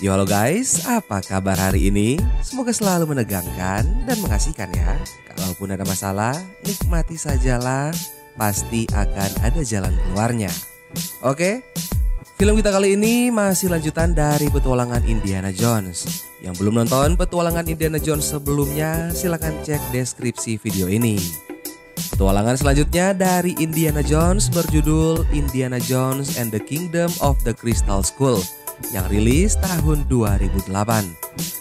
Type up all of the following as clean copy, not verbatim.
Yo halo guys, apa kabar hari ini? Semoga selalu menegangkan dan mengasihkan ya. Kalaupun ada masalah, nikmati sajalah, pasti akan ada jalan keluarnya. Oke, film kita kali ini masih lanjutan dari petualangan Indiana Jones. Yang belum nonton petualangan Indiana Jones sebelumnya, silahkan cek deskripsi video ini. Petualangan selanjutnya dari Indiana Jones berjudul Indiana Jones and the Kingdom of the Crystal Skull yang rilis tahun 2008.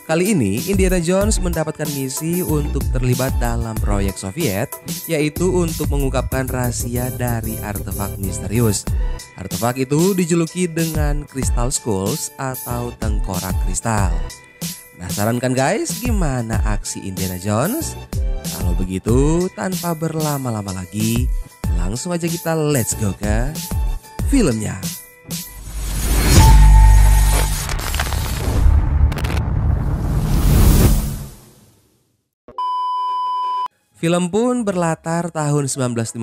Kali ini Indiana Jones mendapatkan misi untuk terlibat dalam proyek Soviet, yaitu untuk mengungkapkan rahasia dari artefak misterius. Artefak itu dijuluki dengan Crystal Skulls atau tengkorak kristal. Penasaran kan guys, gimana aksi Indiana Jones? Kalau begitu, tanpa berlama-lama lagi, langsung aja kita let's go ke filmnya. Film pun berlatar tahun 1957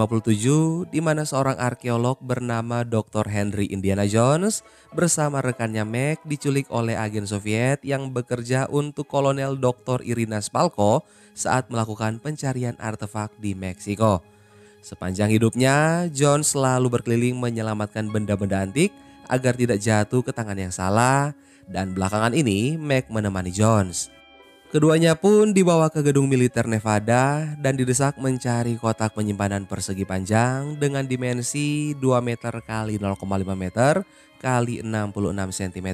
di mana seorang arkeolog bernama Dr. Henry Indiana Jones bersama rekannya Mac diculik oleh agen Soviet yang bekerja untuk Kolonel Dr. Irina Spalko saat melakukan pencarian artefak di Meksiko. Sepanjang hidupnya, Jones selalu berkeliling menyelamatkan benda-benda antik agar tidak jatuh ke tangan yang salah, dan belakangan ini Mac menemani Jones. Keduanya pun dibawa ke gedung militer Nevada dan didesak mencari kotak penyimpanan persegi panjang dengan dimensi 2 meter x 0,5 meter x 66 cm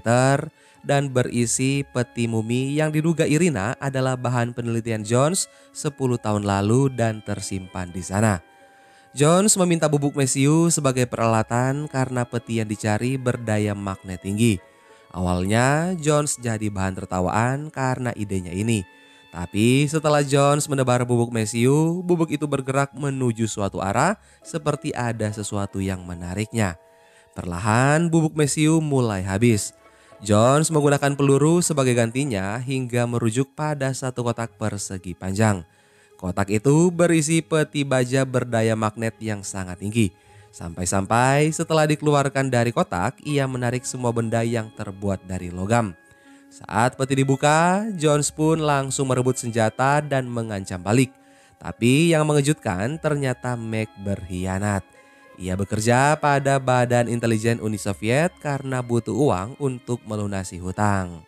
dan berisi peti mumi yang diduga Irina adalah bahan penelitian Jones 10 tahun lalu dan tersimpan di sana. Jones meminta bubuk mesiu sebagai peralatan karena peti yang dicari berdaya magnet tinggi. Awalnya Jones jadi bahan tertawaan karena idenya ini. Tapi setelah Jones menebar bubuk mesiu, bubuk itu bergerak menuju suatu arah seperti ada sesuatu yang menariknya. Perlahan bubuk mesiu mulai habis. Jones menggunakan peluru sebagai gantinya hingga merujuk pada satu kotak persegi panjang. Kotak itu berisi peti baja berdaya magnet yang sangat tinggi. Sampai-sampai setelah dikeluarkan dari kotak, ia menarik semua benda yang terbuat dari logam. Saat peti dibuka, Jones pun langsung merebut senjata dan mengancam balik. Tapi yang mengejutkan ternyata Mac berkhianat. Ia bekerja pada Badan Intelijen Uni Soviet karena butuh uang untuk melunasi hutang.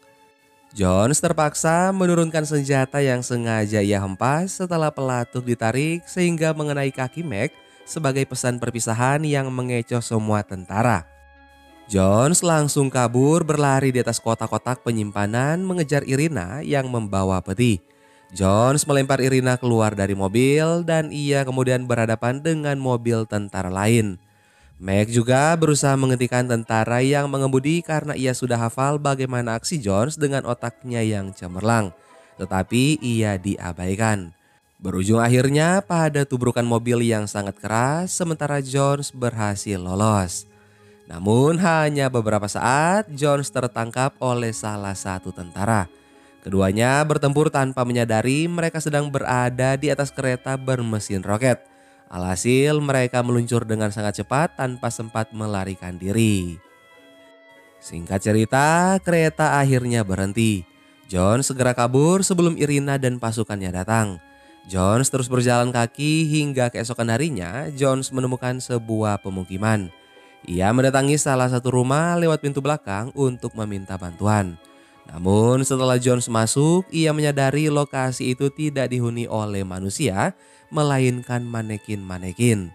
Jones terpaksa menurunkan senjata yang sengaja ia hempas setelah pelatuk ditarik sehingga mengenai kaki Mac sebagai pesan perpisahan yang mengecoh semua tentara. Jones langsung kabur berlari di atas kotak-kotak penyimpanan mengejar Irina yang membawa peti. Jones melempar Irina keluar dari mobil dan ia kemudian berhadapan dengan mobil tentara lain. Mac juga berusaha menghentikan tentara yang mengemudi karena ia sudah hafal bagaimana aksi Jones dengan otaknya yang cemerlang. Tetapi ia diabaikan. Berujung akhirnya pada tubrukan mobil yang sangat keras sementara Jones berhasil lolos. Namun hanya beberapa saat Jones tertangkap oleh salah satu tentara. Keduanya bertempur tanpa menyadari mereka sedang berada di atas kereta bermesin roket. Alhasil mereka meluncur dengan sangat cepat tanpa sempat melarikan diri. Singkat cerita, kereta akhirnya berhenti. Jones segera kabur sebelum Irina dan pasukannya datang. Jones terus berjalan kaki hingga keesokan harinya Jones menemukan sebuah pemukiman. Ia mendatangi salah satu rumah lewat pintu belakang untuk meminta bantuan. Namun setelah Jones masuk, ia menyadari lokasi itu tidak dihuni oleh manusia, melainkan manekin-manekin.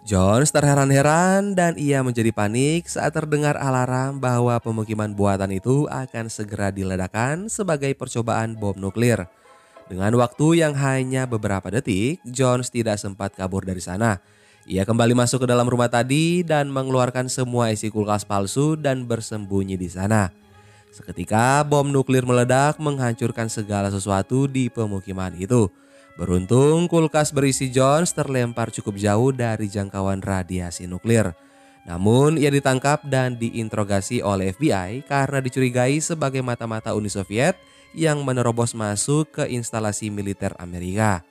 Jones terheran-heran dan ia menjadi panik saat terdengar alarm bahwa pemukiman buatan itu akan segera diledakkan sebagai percobaan bom nuklir. Dengan waktu yang hanya beberapa detik, Jones tidak sempat kabur dari sana. Ia kembali masuk ke dalam rumah tadi dan mengeluarkan semua isi kulkas palsu dan bersembunyi di sana. Seketika bom nuklir meledak menghancurkan segala sesuatu di pemukiman itu. Beruntung kulkas berisi Jones terlempar cukup jauh dari jangkauan radiasi nuklir. Namun ia ditangkap dan diinterogasi oleh FBI karena dicurigai sebagai mata-mata Uni Soviet yang menerobos masuk ke instalasi militer Amerika.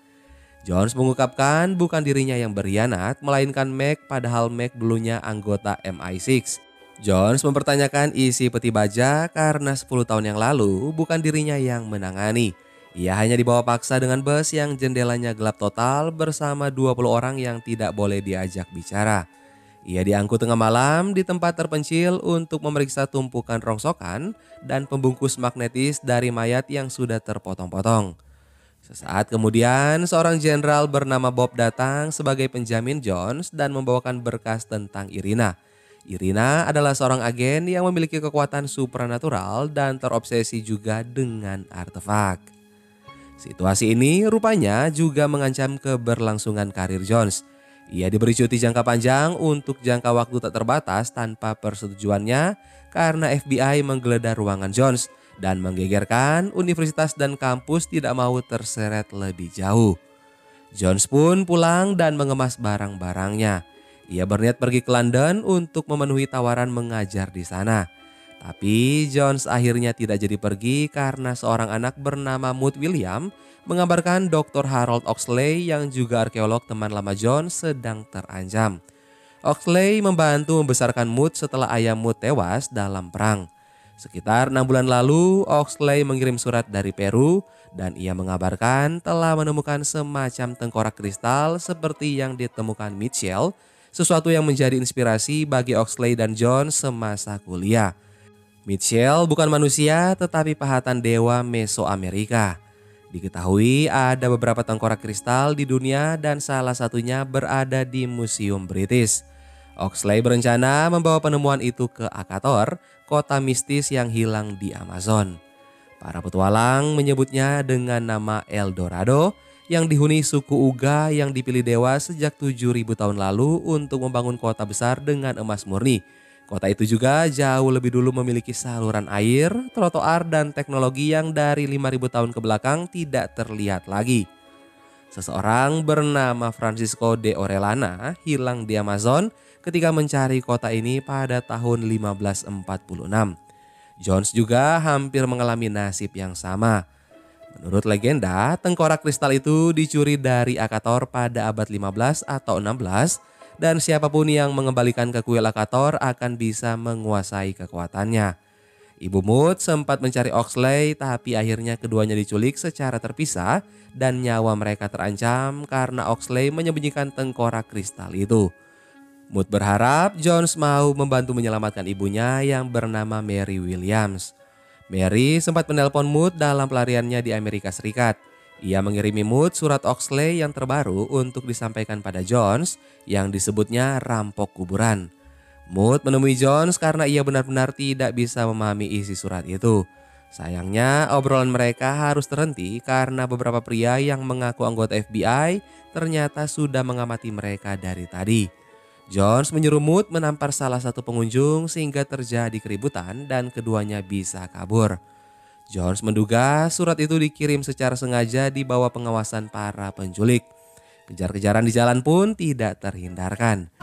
Jones mengungkapkan bukan dirinya yang berkhianat, melainkan Mac, padahal Mac dulunya anggota MI6. Jones mempertanyakan isi peti baja karena 10 tahun yang lalu bukan dirinya yang menangani. Ia hanya dibawa paksa dengan bus yang jendelanya gelap total bersama 20 orang yang tidak boleh diajak bicara. Ia diangkut tengah malam di tempat terpencil untuk memeriksa tumpukan rongsokan dan pembungkus magnetis dari mayat yang sudah terpotong-potong. Sesaat kemudian, seorang jenderal bernama Bob datang sebagai penjamin Jones dan membawakan berkas tentang Irina. Irina adalah seorang agen yang memiliki kekuatan supranatural dan terobsesi juga dengan artefak. Situasi ini rupanya juga mengancam keberlangsungan karir Jones. Ia diberi cuti jangka panjang untuk jangka waktu tak terbatas tanpa persetujuannya karena FBI menggeledah ruangan Jones dan menggegerkan universitas dan kampus tidak mau terseret lebih jauh. Jones pun pulang dan mengemas barang-barangnya. Ia berniat pergi ke London untuk memenuhi tawaran mengajar di sana. Tapi Jones akhirnya tidak jadi pergi karena seorang anak bernama Mood William mengabarkan Dr. Harold Oxley yang juga arkeolog teman lama Jones sedang terancam. Oxley membantu membesarkan Mood setelah ayah Mood tewas dalam perang. Sekitar 6 bulan lalu, Oxley mengirim surat dari Peru dan ia mengabarkan telah menemukan semacam tengkorak kristal seperti yang ditemukan Mitchell, sesuatu yang menjadi inspirasi bagi Oxley dan Jones semasa kuliah. Mitchell bukan manusia tetapi pahatan dewa Mesoamerika. Diketahui ada beberapa tengkorak kristal di dunia dan salah satunya berada di Museum British. Oxley berencana membawa penemuan itu ke Akator, kota mistis yang hilang di Amazon. Para petualang menyebutnya dengan nama El Dorado yang dihuni suku Uga yang dipilih dewa sejak 7.000 tahun lalu untuk membangun kota besar dengan emas murni. Kota itu juga jauh lebih dulu memiliki saluran air, trotoar dan teknologi yang dari 5.000 tahun ke belakang tidak terlihat lagi. Seseorang bernama Francisco de Orellana hilang di Amazon ketika mencari kota ini pada tahun 1546. Jones juga hampir mengalami nasib yang sama. Menurut legenda, tengkorak kristal itu dicuri dari Akator pada abad 15 atau 16 dan siapapun yang mengembalikan ke kuil Akator akan bisa menguasai kekuatannya. Ibu Mood sempat mencari Oxley tapi akhirnya keduanya diculik secara terpisah dan nyawa mereka terancam karena Oxley menyembunyikan tengkorak kristal itu. Mood berharap Jones mau membantu menyelamatkan ibunya yang bernama Mary Williams. Mary sempat menelpon Mood dalam pelariannya di Amerika Serikat. Ia mengirimi Mood surat Oxley yang terbaru untuk disampaikan pada Jones yang disebutnya rampok kuburan. Mood menemui Jones karena ia benar-benar tidak bisa memahami isi surat itu. Sayangnya obrolan mereka harus terhenti karena beberapa pria yang mengaku anggota FBI ternyata sudah mengamati mereka dari tadi. Jones menyuruh Mood menampar salah satu pengunjung sehingga terjadi keributan dan keduanya bisa kabur. Jones menduga surat itu dikirim secara sengaja di bawah pengawasan para penculik. Kejar-kejaran di jalan pun tidak terhindarkan.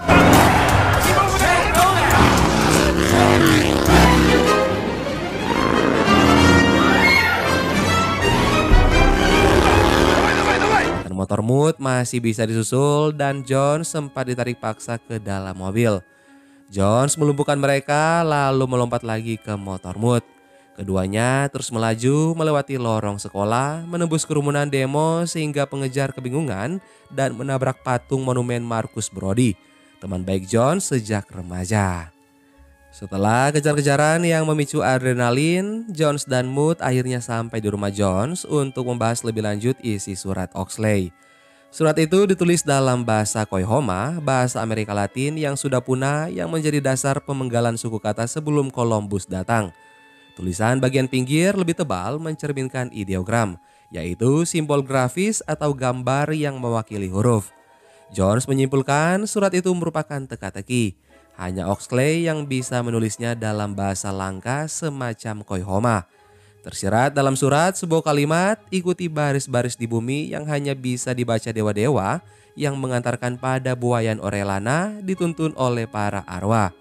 Motor Mood masih bisa disusul dan Jones sempat ditarik paksa ke dalam mobil. Jones melumpuhkan mereka lalu melompat lagi ke motor Mood. Keduanya terus melaju melewati lorong sekolah, menembus kerumunan demo sehingga pengejar kebingungan dan menabrak patung monumen Marcus Brody, teman baik Jones sejak remaja. Setelah kejar-kejaran yang memicu adrenalin, Jones dan Mood akhirnya sampai di rumah Jones untuk membahas lebih lanjut isi surat Oxley. Surat itu ditulis dalam bahasa Khoikhoma, bahasa Amerika Latin yang sudah punah yang menjadi dasar pemenggalan suku kata sebelum Columbus datang. Tulisan bagian pinggir lebih tebal mencerminkan ideogram, yaitu simbol grafis atau gambar yang mewakili huruf. Jones menyimpulkan surat itu merupakan teka-teki. Hanya Oxley yang bisa menulisnya dalam bahasa langka semacam Khoikhoma. Tersirat dalam surat sebuah kalimat ikuti baris-baris di bumi yang hanya bisa dibaca dewa-dewa yang mengantarkan pada buayan Orellana dituntun oleh para arwah.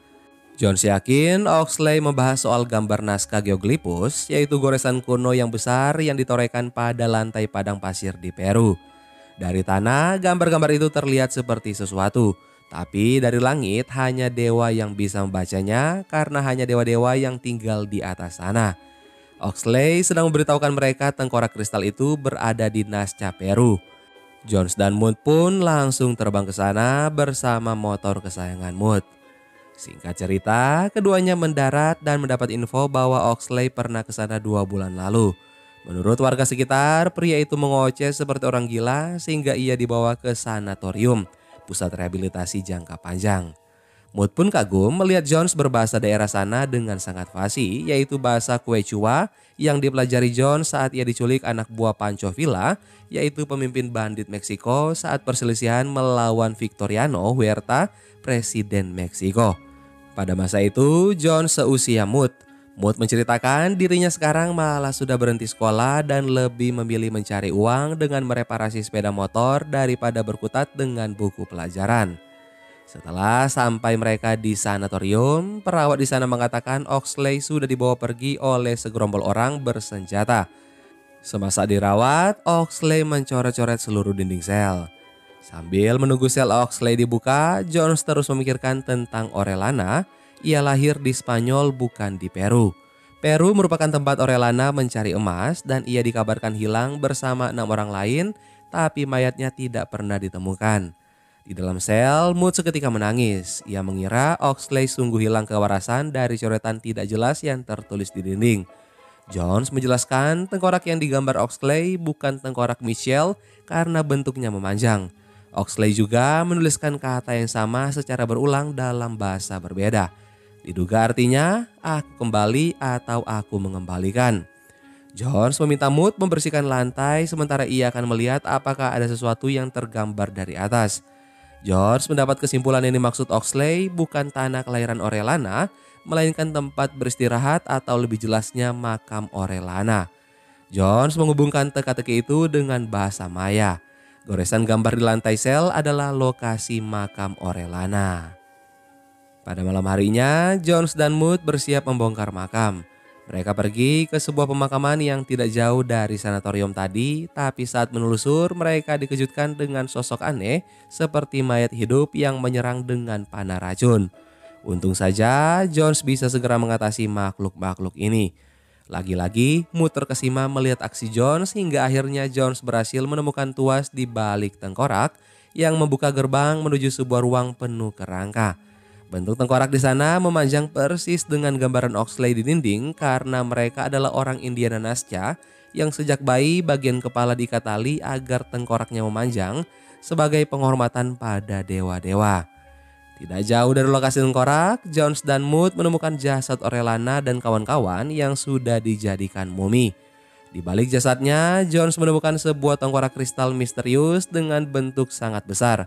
Jones yakin Oxley membahas soal gambar naskah geoglifus, yaitu goresan kuno yang besar yang ditorehkan pada lantai padang pasir di Peru. Dari tanah, gambar-gambar itu terlihat seperti sesuatu, Tapi dari langit hanya dewa yang bisa membacanya karena hanya dewa-dewa yang tinggal di atas sana. Oxley sedang memberitahukan mereka tengkorak kristal itu berada di Nazca Peru. Jones dan Mood pun langsung terbang ke sana bersama motor kesayangan Mood. Singkat cerita, keduanya mendarat dan mendapat info bahwa Oxley pernah ke sana 2 bulan lalu. Menurut warga sekitar, pria itu mengoceh seperti orang gila sehingga ia dibawa ke sanatorium, pusat rehabilitasi jangka panjang. Mood pun kagum melihat Jones berbahasa daerah sana dengan sangat fasih, yaitu bahasa Quechua yang dipelajari Jones saat ia diculik anak buah Pancho Villa, yaitu pemimpin bandit Meksiko saat perselisihan melawan Victoriano Huerta, presiden Meksiko. Pada masa itu, Jones seusia Mood. Mood menceritakan dirinya sekarang malah sudah berhenti sekolah dan lebih memilih mencari uang dengan mereparasi sepeda motor daripada berkutat dengan buku pelajaran. Setelah sampai mereka di sanatorium, perawat di sana mengatakan Oxley sudah dibawa pergi oleh segerombol orang bersenjata. Semasa dirawat, Oxley mencoret-coret seluruh dinding sel. Sambil menunggu sel Oxley dibuka, Jones terus memikirkan tentang Orellana. Ia lahir di Spanyol bukan di Peru. Peru merupakan tempat Orellana mencari emas dan ia dikabarkan hilang bersama 6 orang lain, tapi mayatnya tidak pernah ditemukan. Di dalam sel, Mood seketika menangis. Ia mengira Oxley sungguh hilang kewarasan dari coretan tidak jelas yang tertulis di dinding. Jones menjelaskan tengkorak yang digambar Oxley bukan tengkorak Michelle karena bentuknya memanjang. Oxley juga menuliskan kata yang sama secara berulang dalam bahasa berbeda. Diduga artinya, aku kembali atau aku mengembalikan. Jones meminta Mood membersihkan lantai sementara ia akan melihat apakah ada sesuatu yang tergambar dari atas. George mendapat kesimpulan yang dimaksud Oxley bukan tanah kelahiran Orellana, melainkan tempat beristirahat atau lebih jelasnya makam Orellana. Jones menghubungkan teka-teki itu dengan bahasa Maya. Goresan gambar di lantai sel adalah lokasi makam Orellana. Pada malam harinya, Jones dan Mood bersiap membongkar makam. Mereka pergi ke sebuah pemakaman yang tidak jauh dari sanatorium tadi, tapi saat menelusur mereka dikejutkan dengan sosok aneh seperti mayat hidup yang menyerang dengan panah racun. Untung saja Jones bisa segera mengatasi makhluk-makhluk ini. Lagi-lagi Mood terkesima melihat aksi Jones hingga akhirnya Jones berhasil menemukan tuas di balik tengkorak yang membuka gerbang menuju sebuah ruang penuh kerangka. Bentuk tengkorak di sana memanjang persis dengan gambaran Oxley di dinding karena mereka adalah orang Indiana Nazca yang sejak bayi bagian kepala diikat tali agar tengkoraknya memanjang sebagai penghormatan pada dewa-dewa. Tidak jauh dari lokasi tengkorak, Jones dan Mood menemukan jasad Orellana dan kawan-kawan yang sudah dijadikan mumi. Di balik jasadnya, Jones menemukan sebuah tengkorak kristal misterius dengan bentuk sangat besar.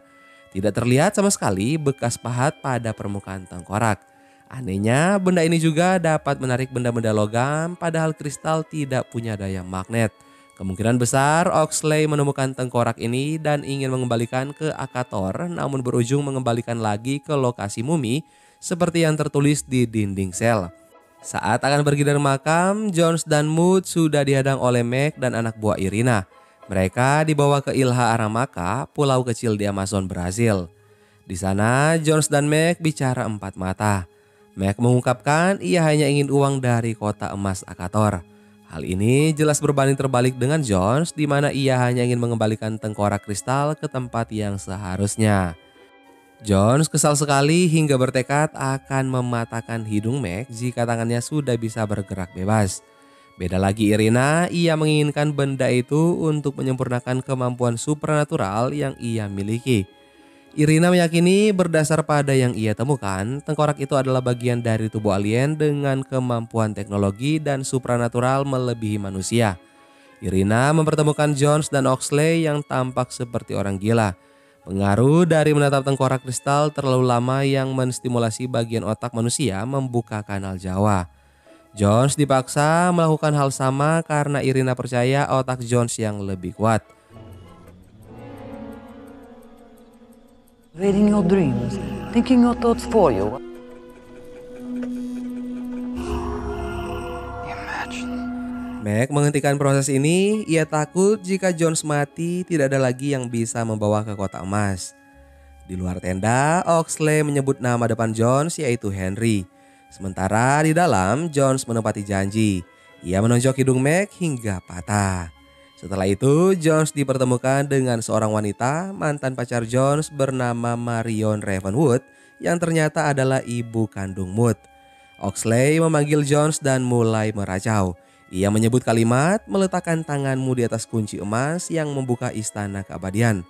Tidak terlihat sama sekali bekas pahat pada permukaan tengkorak. Anehnya, benda ini juga dapat menarik benda-benda logam padahal kristal tidak punya daya magnet. Kemungkinan besar Oxley menemukan tengkorak ini dan ingin mengembalikan ke Akator namun berujung mengembalikan lagi ke lokasi mumi seperti yang tertulis di dinding sel. Saat akan pergi dari makam, Jones dan Mood sudah dihadang oleh Meg dan anak buah Irina. Mereka dibawa ke Ilha Aramaka, pulau kecil di Amazon, Brasil. Di sana, Jones dan Meg bicara empat mata. Meg mengungkapkan ia hanya ingin uang dari kota emas Akator. Hal ini jelas berbanding terbalik dengan Jones, di mana ia hanya ingin mengembalikan tengkorak kristal ke tempat yang seharusnya. Jones kesal sekali hingga bertekad akan mematahkan hidung Meg jika tangannya sudah bisa bergerak bebas. Beda lagi Irina, ia menginginkan benda itu untuk menyempurnakan kemampuan supranatural yang ia miliki. Irina meyakini berdasar pada yang ia temukan, tengkorak itu adalah bagian dari tubuh alien dengan kemampuan teknologi dan supranatural melebihi manusia. Irina mempertemukan Jones dan Oxley yang tampak seperti orang gila. Pengaruh dari menatap tengkorak kristal terlalu lama yang menstimulasi bagian otak manusia membuka kanal Jawa. Jones dipaksa melakukan hal sama karena Irina percaya otak Jones yang lebih kuat. Reading your dreams, thinking your thoughts for you. Meg menghentikan proses ini, ia takut jika Jones mati tidak ada lagi yang bisa membawa ke kota emas. Di luar tenda, Oxley menyebut nama depan Jones yaitu Henry. Sementara di dalam, Jones menepati janji. Ia menonjok hidung Meg hingga patah. Setelah itu, Jones dipertemukan dengan seorang wanita, mantan pacar Jones bernama Marion Ravenwood, yang ternyata adalah ibu kandung Mood. Oxley memanggil Jones dan mulai meracau. Ia menyebut kalimat, meletakkan tanganmu di atas kunci emas yang membuka istana keabadian.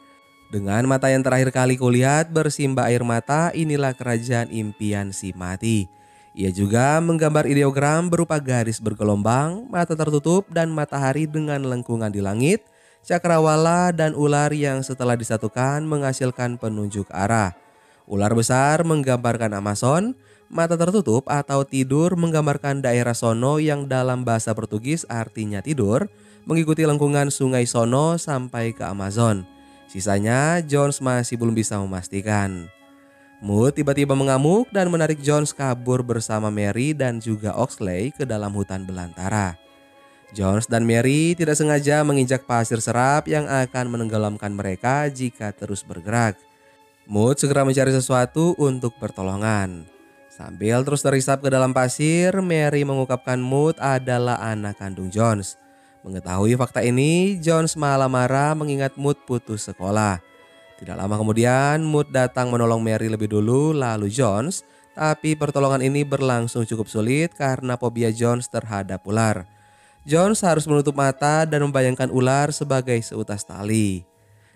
Dengan mata yang terakhir kali kulihat bersimbah air mata, inilah kerajaan impian si mati. Ia juga menggambar ideogram berupa garis bergelombang, mata tertutup dan matahari dengan lengkungan di langit, cakrawala dan ular yang setelah disatukan menghasilkan penunjuk arah. Ular besar menggambarkan Amazon, mata tertutup atau tidur menggambarkan daerah Sono yang dalam bahasa Portugis artinya tidur, mengikuti lengkungan sungai Sono sampai ke Amazon. Sisanya Jones masih belum bisa memastikan. Mood tiba-tiba mengamuk dan menarik Jones kabur bersama Mary dan juga Oxley ke dalam hutan belantara. Jones dan Mary tidak sengaja menginjak pasir serap yang akan menenggelamkan mereka jika terus bergerak. Mood segera mencari sesuatu untuk pertolongan. Sambil terus terisap ke dalam pasir, Mary mengungkapkan Mood adalah anak kandung Jones. Mengetahui fakta ini, Jones malah marah mengingat Mood putus sekolah. Tidak lama kemudian, Mood datang menolong Mary lebih dulu lalu Jones, tapi pertolongan ini berlangsung cukup sulit karena fobia Jones terhadap ular. Jones harus menutup mata dan membayangkan ular sebagai seutas tali.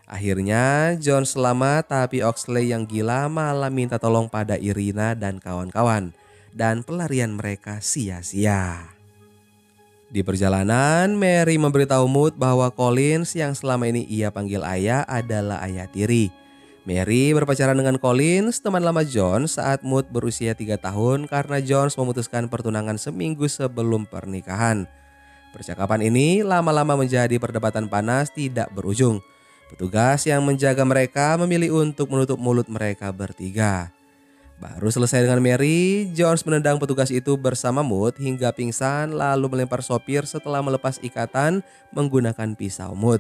Akhirnya Jones selamat, tapi Oxley yang gila malah minta tolong pada Irina dan kawan-kawan, dan pelarian mereka sia-sia. Di perjalanan, Mary memberitahu Mood bahwa Collins yang selama ini ia panggil ayah adalah ayah tiri. Mary berpacaran dengan Collins, teman lama Jones saat Mood berusia 3 tahun karena Jones memutuskan pertunangan seminggu sebelum pernikahan. Percakapan ini lama-lama menjadi perdebatan panas tidak berujung. Petugas yang menjaga mereka memilih untuk menutup mulut mereka bertiga. Baru selesai dengan Mary, Jones menendang petugas itu bersama Mood hingga pingsan lalu melempar sopir setelah melepas ikatan menggunakan pisau Mood.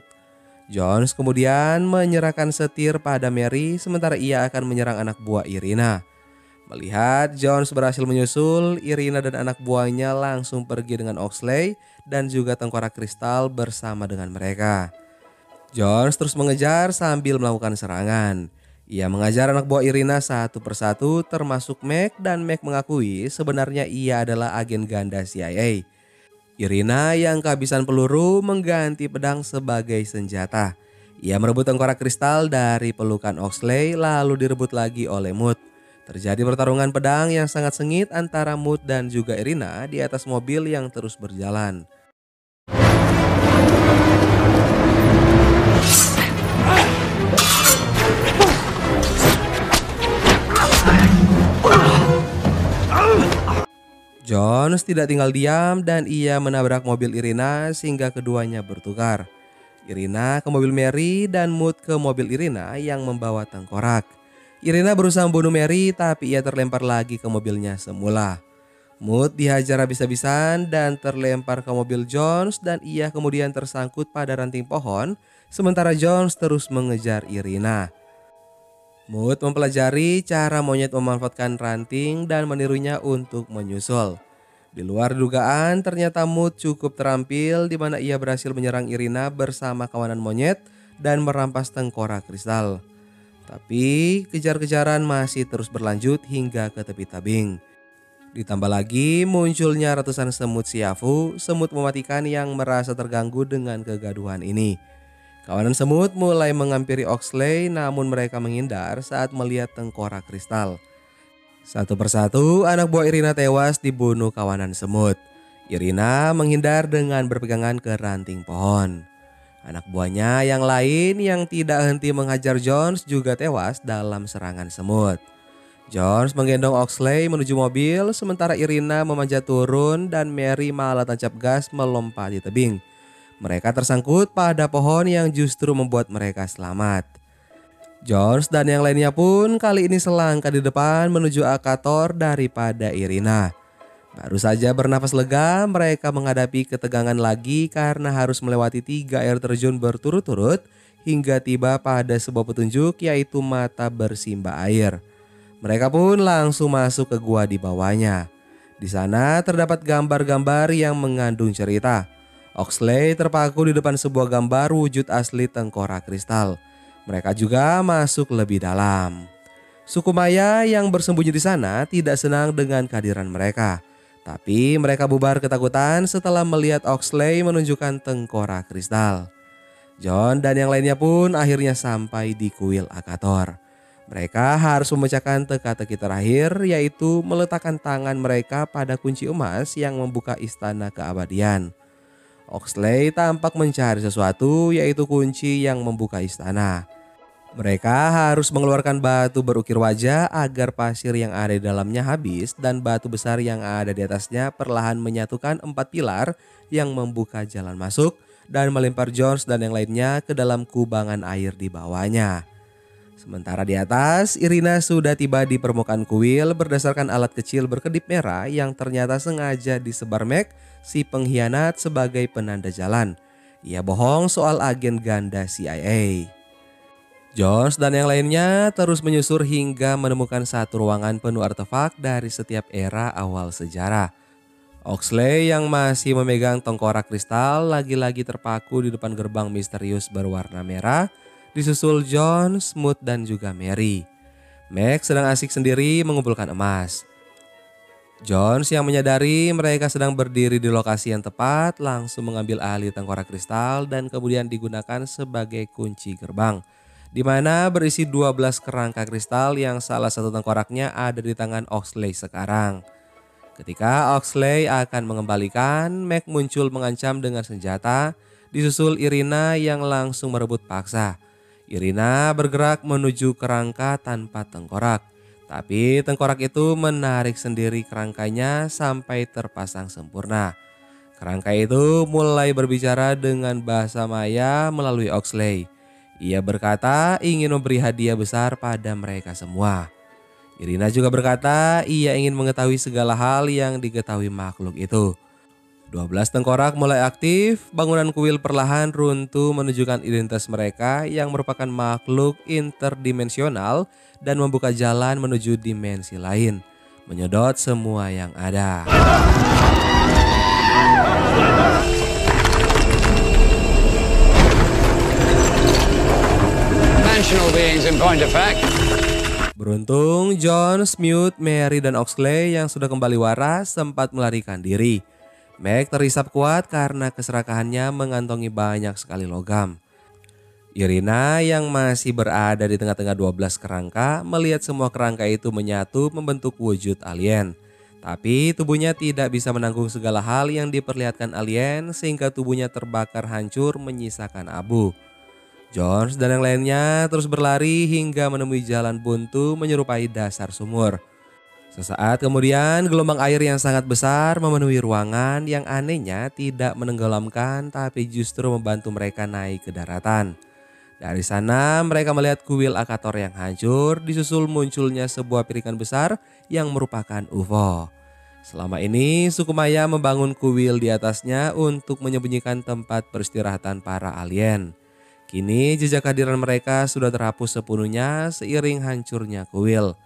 Jones kemudian menyerahkan setir pada Mary sementara ia akan menyerang anak buah Irina. Melihat Jones berhasil menyusul, Irina dan anak buahnya langsung pergi dengan Oxley dan juga tengkorak kristal bersama dengan mereka. Jones terus mengejar sambil melakukan serangan. Ia mengajar anak buah Irina satu persatu termasuk Meg dan Meg mengakui sebenarnya ia adalah agen ganda CIA. Irina yang kehabisan peluru mengganti pedang sebagai senjata. Ia merebut tengkorak kristal dari pelukan Oxley lalu direbut lagi oleh Mood. Terjadi pertarungan pedang yang sangat sengit antara Mood dan juga Irina di atas mobil yang terus berjalan. Jones tidak tinggal diam dan ia menabrak mobil Irina sehingga keduanya bertukar. Irina ke mobil Mary dan Mood ke mobil Irina yang membawa tengkorak. Irina berusaha membunuh Mary tapi ia terlempar lagi ke mobilnya semula. Mood dihajar habis-habisan dan terlempar ke mobil Jones dan ia kemudian tersangkut pada ranting pohon sementara Jones terus mengejar Irina. Mood mempelajari cara monyet memanfaatkan ranting dan menirunya untuk menyusul. Di luar dugaan, ternyata Mood cukup terampil di mana ia berhasil menyerang Irina bersama kawanan monyet dan merampas tengkorak kristal. Tapi kejar-kejaran masih terus berlanjut hingga ke tepi tebing. Ditambah lagi munculnya ratusan semut siafu, semut mematikan yang merasa terganggu dengan kegaduhan ini. Kawanan semut mulai menghampiri Oxley namun mereka menghindar saat melihat tengkorak kristal. Satu persatu anak buah Irina tewas dibunuh kawanan semut. Irina menghindar dengan berpegangan ke ranting pohon. Anak buahnya yang lain yang tidak henti menghajar Jones juga tewas dalam serangan semut. Jones menggendong Oxley menuju mobil sementara Irina memanjat turun dan Mary malah tancap gas melompat di tebing. Mereka tersangkut pada pohon yang justru membuat mereka selamat. Jones dan yang lainnya pun kali ini selangkah di depan menuju Akator daripada Irina. Baru saja bernafas lega, mereka menghadapi ketegangan lagi karena harus melewati 3 air terjun berturut-turut hingga tiba pada sebuah petunjuk, yaitu mata bersimba air. Mereka pun langsung masuk ke gua di bawahnya. Di sana terdapat gambar-gambar yang mengandung cerita. Oxley terpaku di depan sebuah gambar wujud asli tengkorak kristal. Mereka juga masuk lebih dalam. Suku Maya yang bersembunyi di sana tidak senang dengan kehadiran mereka. Tapi mereka bubar ketakutan setelah melihat Oxley menunjukkan tengkorak kristal. John dan yang lainnya pun akhirnya sampai di kuil Akator. Mereka harus memecahkan teka-teki terakhir, yaitu meletakkan tangan mereka pada kunci emas yang membuka istana keabadian. Oxley tampak mencari sesuatu, yaitu kunci yang membuka istana. Mereka harus mengeluarkan batu berukir wajah agar pasir yang ada di dalamnya habis dan batu besar yang ada di atasnya perlahan menyatukan 4 pilar yang membuka jalan masuk dan melempar Jones dan yang lainnya ke dalam kubangan air di bawahnya. Sementara di atas, Irina sudah tiba di permukaan kuil berdasarkan alat kecil berkedip merah yang ternyata sengaja disebar Meg, si pengkhianat, sebagai penanda jalan. Ia bohong soal agen ganda CIA. Jones dan yang lainnya terus menyusur hingga menemukan satu ruangan penuh artefak dari setiap era awal sejarah. Oxley yang masih memegang tengkorak kristal lagi-lagi terpaku di depan gerbang misterius berwarna merah, disusul John, Smoot, dan juga Mary. Meg sedang asik sendiri mengumpulkan emas. Jones yang menyadari mereka sedang berdiri di lokasi yang tepat langsung mengambil alih tengkorak kristal dan kemudian digunakan sebagai kunci gerbang, di mana berisi 12 kerangka kristal yang salah satu tengkoraknya ada di tangan Oxley sekarang. Ketika Oxley akan mengembalikan, Meg muncul mengancam dengan senjata, disusul Irina yang langsung merebut paksa. Irina bergerak menuju kerangka tanpa tengkorak, tapi tengkorak itu menarik sendiri kerangkanya sampai terpasang sempurna. Kerangka itu mulai berbicara dengan bahasa Maya melalui Oxley. Ia berkata ingin memberi hadiah besar pada mereka semua. Irina juga berkata ia ingin mengetahui segala hal yang diketahui makhluk itu. 12 tengkorak mulai aktif, bangunan kuil perlahan runtuh menunjukkan identitas mereka yang merupakan makhluk interdimensional dan membuka jalan menuju dimensi lain, menyedot semua yang ada. Beruntung John, Smoot, Mary, dan Oxley yang sudah kembali waras sempat melarikan diri. Meg terisap kuat karena keserakahannya mengantongi banyak sekali logam. Irina yang masih berada di tengah-tengah 12 kerangka melihat semua kerangka itu menyatu membentuk wujud alien. Tapi tubuhnya tidak bisa menanggung segala hal yang diperlihatkan alien sehingga tubuhnya terbakar hancur menyisakan abu. Jones dan yang lainnya terus berlari hingga menemui jalan buntu menyerupai dasar sumur. Sesaat kemudian gelombang air yang sangat besar memenuhi ruangan yang anehnya tidak menenggelamkan tapi justru membantu mereka naik ke daratan. Dari sana mereka melihat kuil Akator yang hancur, disusul munculnya sebuah piringan besar yang merupakan UFO. Selama ini suku Maya membangun kuil di atasnya untuk menyembunyikan tempat peristirahatan para alien. Kini jejak kehadiran mereka sudah terhapus sepenuhnya seiring hancurnya kuil.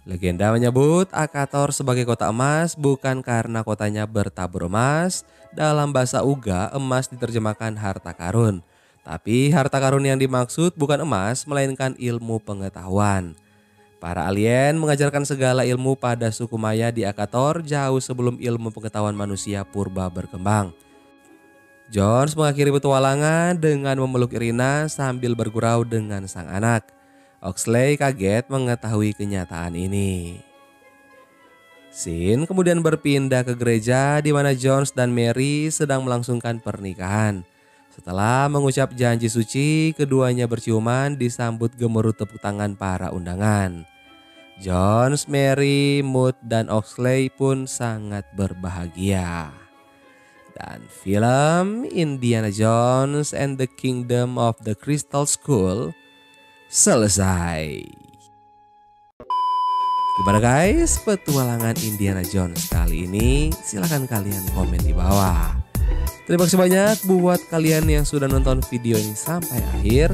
Legenda menyebut Akator sebagai kota emas bukan karena kotanya bertabur emas. Dalam bahasa Uga, emas diterjemahkan harta karun. Tapi harta karun yang dimaksud bukan emas, melainkan ilmu pengetahuan. Para alien mengajarkan segala ilmu pada suku Maya di Akator jauh sebelum ilmu pengetahuan manusia purba berkembang. Jones mengakhiri petualangan dengan memeluk Irina sambil bergurau dengan sang anak. Oxley kaget mengetahui kenyataan ini. Scene kemudian berpindah ke gereja di mana Jones dan Mary sedang melangsungkan pernikahan. Setelah mengucap janji suci, keduanya berciuman disambut gemuruh tepuk tangan para undangan. Jones, Mary, Mood, dan Oxley pun sangat berbahagia. Dan film Indiana Jones and the Kingdom of the Crystal Skull selesai. Gimana guys petualangan Indiana Jones kali ini? Silahkan kalian komen di bawah. Terima kasih banyak buat kalian yang sudah nonton video ini sampai akhir.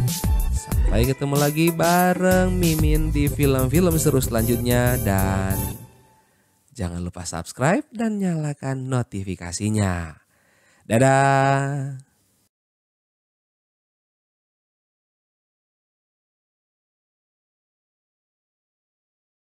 Sampai ketemu lagi bareng Mimin di film-film seru selanjutnya. Dan jangan lupa subscribe dan nyalakan notifikasinya. Dadah.